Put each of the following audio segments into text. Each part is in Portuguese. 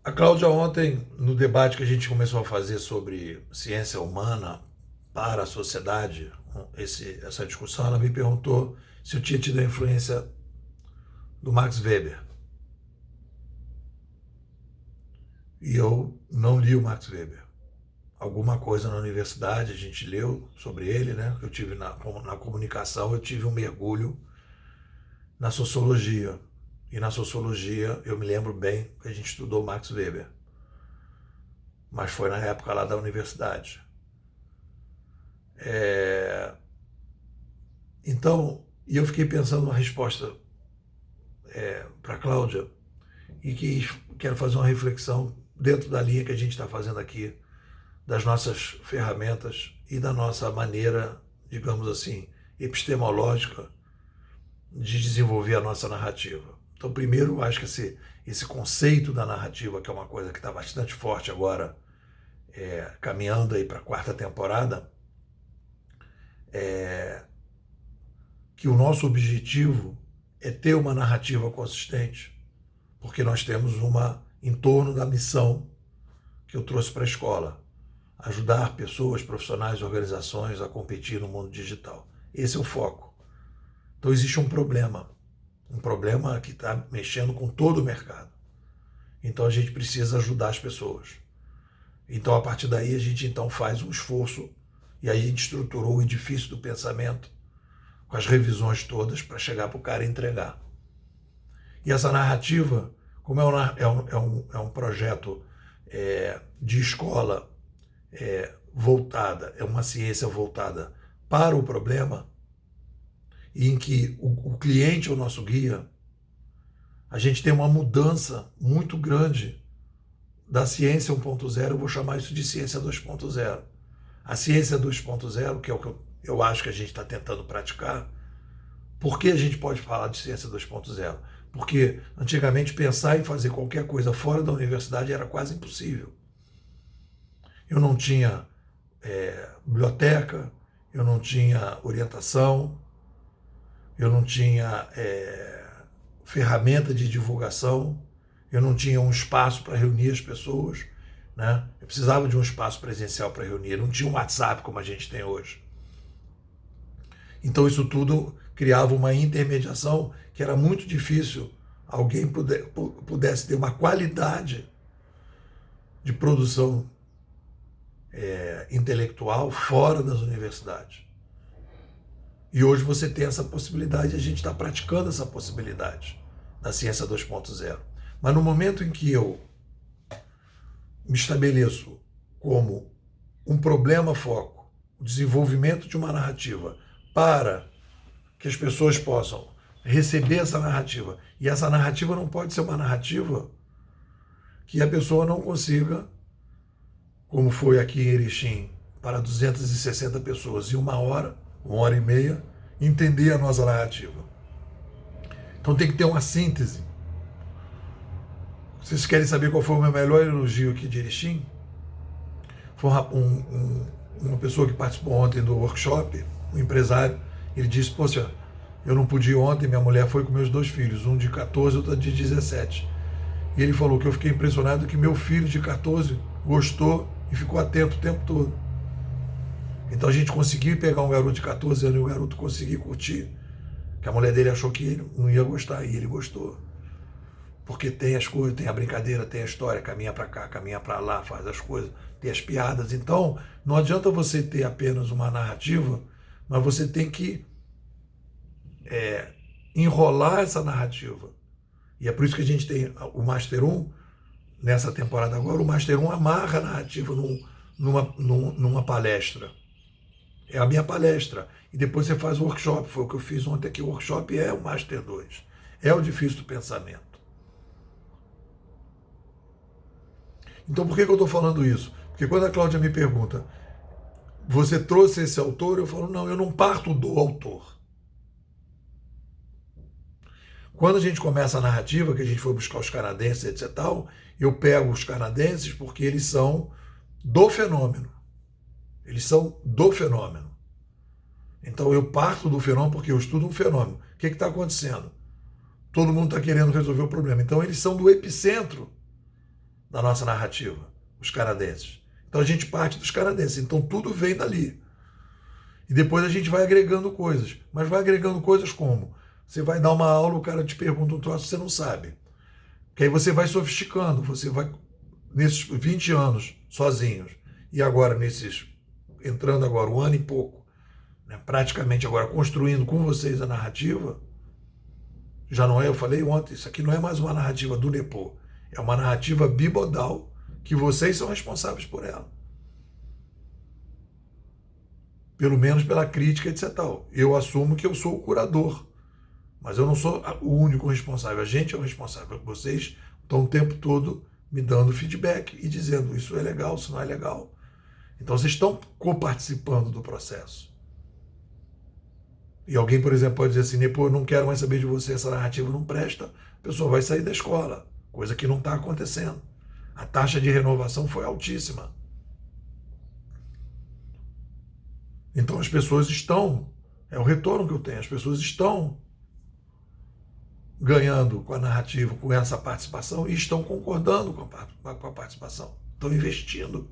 A Cláudia ontem, no debate que a gente começou a fazer sobre ciência humana para a sociedade, essa discussão, ela me perguntou se eu tinha tido a influência do Max Weber. E eu não li o Max Weber. Alguma coisa na universidade a gente leu sobre ele, né? Eu tive na comunicação, eu tive um mergulho na sociologia. E na sociologia eu me lembro bem que a gente estudou Max Weber. Mas foi na época lá da universidade. Então, e eu fiquei pensando uma resposta para a Cláudia e quero fazer uma reflexão dentro da linha que a gente está fazendo aqui, das nossas ferramentas e da nossa maneira, digamos assim, epistemológica de desenvolver a nossa narrativa. Então, primeiro, eu acho que esse conceito da narrativa, que é uma coisa que está bastante forte agora, caminhando aí para a quarta temporada, que o nosso objetivo é ter uma narrativa consistente, porque nós temos em torno da missão que eu trouxe para a escola, ajudar pessoas, profissionais, organizações a competir no mundo digital. Esse é o foco. Então existe um problema que está mexendo com todo o mercado. Então a gente precisa ajudar as pessoas. Então a partir daí a gente então faz um esforço e aí a gente estruturou o edifício do pensamento com as revisões todas para chegar para o cara entregar. E essa narrativa, como é um projeto de escola voltada, é uma ciência voltada para o problema, e em que o cliente é o nosso guia, a gente tem uma mudança muito grande da ciência 1.0, eu vou chamar isso de ciência 2.0. A ciência 2.0, que é o que eu acho que a gente está tentando praticar. Por que a gente pode falar de ciência 2.0? Porque antigamente pensar em fazer qualquer coisa fora da universidade era quase impossível. Eu não tinha biblioteca, eu não tinha orientação, eu não tinha ferramenta de divulgação, eu não tinha um espaço para reunir as pessoas, né? Eu precisava de um espaço presencial para reunir, não tinha um WhatsApp como a gente tem hoje. Então isso tudo criava uma intermediação que era muito difícil alguém pudesse ter uma qualidade de produção intelectual fora das universidades. E hoje você tem essa possibilidade, e a gente está praticando essa possibilidade da ciência 2.0. Mas no momento em que eu me estabeleço como um problema-foco, o desenvolvimento de uma narrativa para que as pessoas possam receber essa narrativa, e essa narrativa não pode ser uma narrativa que a pessoa não consiga, como foi aqui em Erechim, para 260 pessoas em uma hora e meia, entender a nossa narrativa. Então tem que ter uma síntese. Vocês querem saber qual foi o meu melhor elogio aqui de Erechim? Foi uma pessoa que participou ontem do workshop, um empresário. Ele disse: poxa, eu não pude ir ontem, minha mulher foi com meus 2 filhos, um de 14 e outro de 17. E ele falou que eu fiquei impressionado que meu filho de 14 gostou e ficou atento o tempo todo. Então a gente conseguiu pegar um garoto de 14 anos e o garoto conseguiu curtir, que a mulher dele achou que ele não ia gostar, e ele gostou. Porque tem as coisas, tem a brincadeira, tem a história, caminha para cá, caminha para lá, faz as coisas, tem as piadas. Então não adianta você ter apenas uma narrativa, mas você tem que enrolar essa narrativa. E é por isso que a gente tem o Master 1, nessa temporada agora, o Master 1 amarra a narrativa numa palestra. É a minha palestra. E depois você faz o workshop. Foi o que eu fiz ontem aqui. O workshop é o Master 2. É o difícil do pensamento. Então por que eu estou falando isso? Porque quando a Cláudia me pergunta, você trouxe esse autor? Eu falo, não, eu não parto do autor. Quando a gente começa a narrativa, que a gente foi buscar os canadenses, etc. tal, eu pego os canadenses porque eles são do fenômeno. Eles são do fenômeno. Então eu parto do fenômeno porque eu estudo um fenômeno. O que está acontecendo? Todo mundo está querendo resolver o problema. Então eles são do epicentro da nossa narrativa, os canadenses. Então a gente parte dos canadenses, então tudo vem dali. E depois a gente vai agregando coisas. Mas vai agregando coisas como? Você vai dar uma aula, o cara te pergunta um troço, você não sabe. Que aí você vai sofisticando, você vai, nesses 20 anos sozinhos, e agora entrando agora um ano e pouco, né, praticamente agora construindo com vocês a narrativa, já não é, eu falei ontem, isso aqui não é mais uma narrativa do Nepô, é uma narrativa bimodal, que vocês são responsáveis por ela. Pelo menos pela crítica, etc. Eu assumo que eu sou o curador, mas eu não sou o único responsável, a gente é o responsável. Vocês estão o tempo todo me dando feedback e dizendo isso é legal, isso não é legal. Então vocês estão coparticipando do processo. E alguém, por exemplo, pode dizer assim, Nepô, eu não quero mais saber de você, essa narrativa não presta, a pessoa vai sair da escola, coisa que não está acontecendo. A taxa de renovação foi altíssima. Então as pessoas estão, é o retorno que eu tenho, as pessoas estão ganhando com a narrativa, com essa participação, e estão concordando com a participação. Estão investindo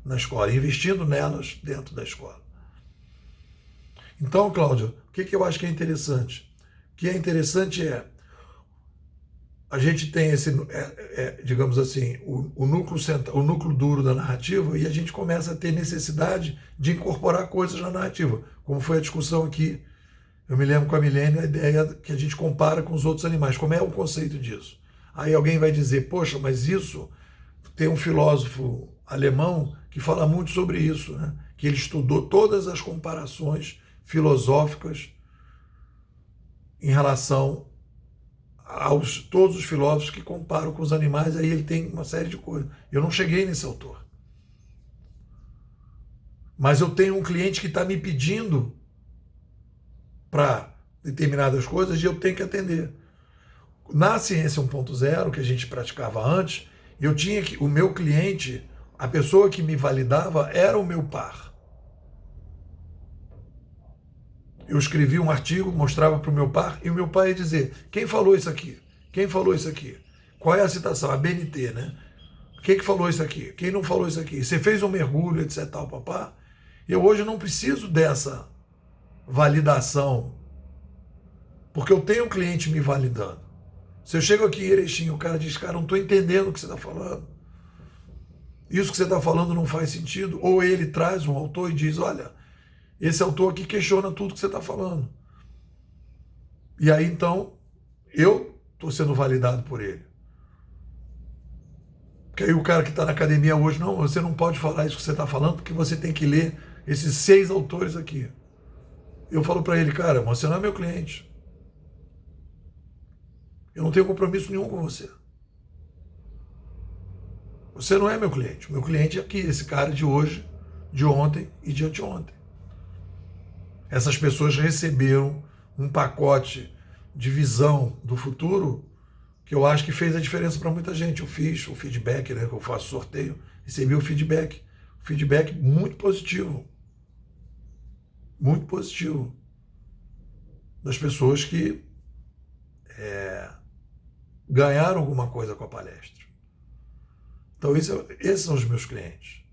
na escola, investindo nelas dentro da escola. Então, Cláudio, o que eu acho que é interessante? O que é interessante a gente tem esse, digamos assim, o núcleo duro da narrativa, e a gente começa a ter necessidade de incorporar coisas na narrativa, como foi a discussão aqui. Eu me lembro com a Milene a ideia que a gente compara com os outros animais. Como é o conceito disso? Aí alguém vai dizer, poxa, mas isso tem um filósofo alemão que fala muito sobre isso, né? Que ele estudou todas as comparações filosóficas em relação aos todos os filósofos que comparam com os animais, aí ele tem uma série de coisas. Eu não cheguei nesse autor. Mas eu tenho um cliente que está me pedindo para determinadas coisas e eu tenho que atender. Na ciência 1.0, que a gente praticava antes, eu tinha que, o meu cliente, a pessoa que me validava era o meu par. Eu escrevia um artigo, mostrava para o meu par, e o meu par ia dizer, quem falou isso aqui? Quem falou isso aqui? Qual é a citação? A BNT, né? Quem que falou isso aqui? Quem não falou isso aqui? Você fez um mergulho, etc, tal, papá? Eu hoje não preciso dessa validação, porque eu tenho um cliente me validando. Se eu chego aqui em Erechim, o cara diz, cara, não estou entendendo o que você está falando. Isso que você está falando não faz sentido. Ou ele traz um autor e diz, olha, esse autor aqui questiona tudo que você está falando. E aí, então, eu estou sendo validado por ele. Porque aí o cara que está na academia hoje, não, você não pode falar isso que você está falando, porque você tem que ler esses 6 autores aqui. Eu falo para ele, cara, você não é meu cliente. Eu não tenho compromisso nenhum com você. Você não é meu cliente. Meu cliente é aqui, esse cara de hoje, de ontem e de anteontem. Essas pessoas receberam um pacote de visão do futuro que eu acho que fez a diferença para muita gente. Eu fiz o feedback, né, que eu faço sorteio, recebi o feedback. Feedback muito positivo. Muito positivo. Das pessoas que ganharam alguma coisa com a palestra. Então, esses são os meus clientes.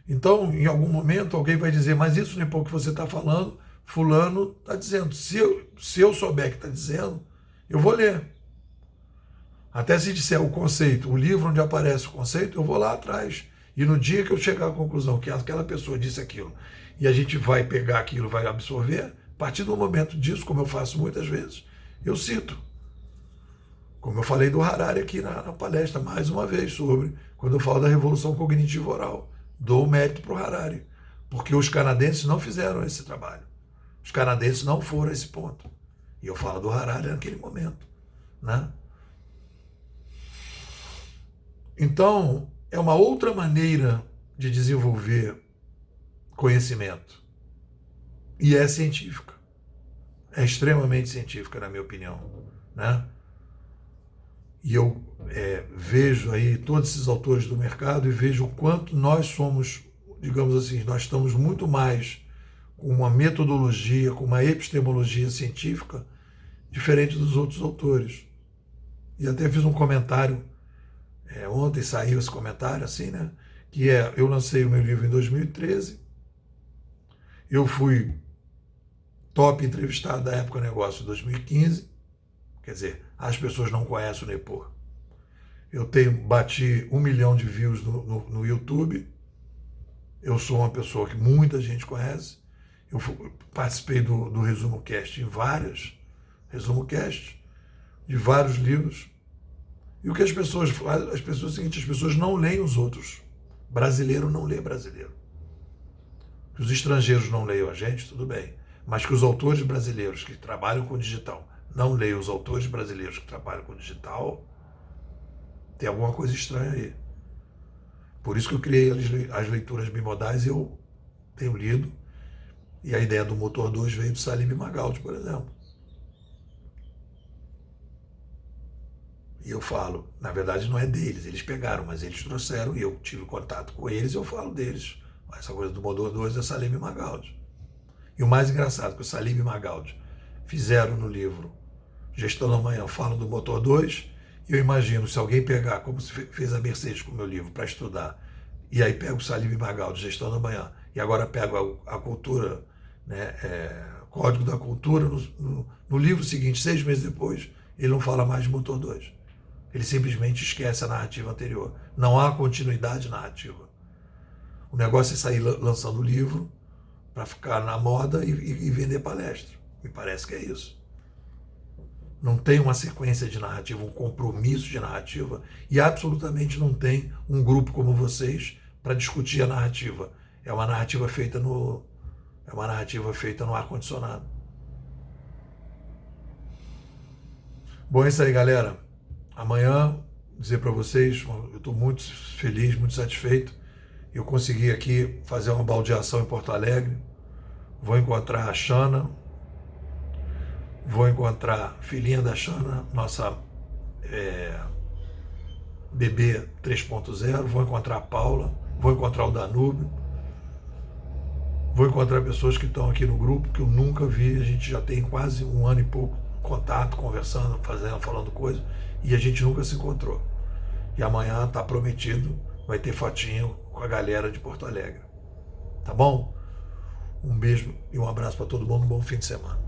Então, em algum momento, alguém vai dizer, mas isso não é pouco que você está falando, fulano está dizendo. Se eu souber que está dizendo, eu vou ler. Até se disser o conceito, o livro onde aparece o conceito, eu vou lá atrás. E no dia que eu chegar à conclusão que aquela pessoa disse aquilo, e a gente vai pegar aquilo, vai absorver, a partir do momento disso, como eu faço muitas vezes, eu cito. Como eu falei do Harari aqui na palestra, mais uma vez, sobre quando eu falo da revolução cognitiva oral. Dou mérito para o Harari, porque os canadenses não fizeram esse trabalho. Os canadenses não foram a esse ponto. E eu falo do Harari naquele momento, né? Então, é uma outra maneira de desenvolver conhecimento. E é científica. É extremamente científica, na minha opinião, né? E eu vejo aí todos esses autores do mercado e vejo o quanto nós somos, digamos assim, nós estamos muito mais com uma metodologia, com uma epistemologia científica diferente dos outros autores. E até fiz um comentário Ontem saiu esse comentário assim, né? Que eu lancei o meu livro em 2013, eu fui top entrevistado da Época Negócio em 2015, quer dizer, as pessoas não conhecem o Nepor. Eu bati 1 milhão de views no YouTube, eu sou uma pessoa que muita gente conhece, eu participei do Resumo Cast em vários Resumo Cast, de vários livros, e o que as pessoas fazem, é o seguinte, as pessoas não leem os outros. Brasileiro não lê brasileiro. Que os estrangeiros não leiam a gente, tudo bem. Mas que os autores brasileiros que trabalham com digital não leiam os autores brasileiros que trabalham com digital, tem alguma coisa estranha aí. Por isso que eu criei as leituras bimodais e eu tenho lido. E a ideia do Motor 2 veio do Salim Magaldi, por exemplo. E eu falo, na verdade não é deles, eles pegaram, mas eles trouxeram e eu tive contato com eles e eu falo deles. Essa coisa do Motor 2 é Salim Magaldi. E o mais engraçado que o Salim Magaldi fizeram no livro Gestão da Manhã, falam do Motor 2, e eu imagino, se alguém pegar, como se fez a Mercedes com o meu livro, para estudar, e aí pega o Salim Magaldi, Gestão da Manhã, e agora pega a cultura, né, Código da Cultura, no livro seguinte, 6 meses depois, ele não fala mais de Motor 2. Ele simplesmente esquece a narrativa anterior. Não há continuidade narrativa. O negócio é sair lançando o livro para ficar na moda e vender palestra. Me parece que é isso. Não tem uma sequência de narrativa, um compromisso de narrativa, e absolutamente não tem um grupo como vocês para discutir a narrativa. É uma narrativa feita no ar-condicionado. Bom, é isso aí, galera. Amanhã, dizer para vocês, eu estou muito feliz, muito satisfeito. Eu consegui aqui fazer uma baldeação em Porto Alegre. Vou encontrar a Xana, vou encontrar a filhinha da Xana, nossa bebê 3.0, vou encontrar a Paula, vou encontrar o Danúbio, vou encontrar pessoas que estão aqui no grupo que eu nunca vi, a gente já tem quase 1 ano e pouco contato, conversando, falando coisas, e a gente nunca se encontrou. E amanhã está prometido, vai ter fotinho com a galera de Porto Alegre. Tá bom? Um beijo e um abraço para todo mundo, um bom fim de semana.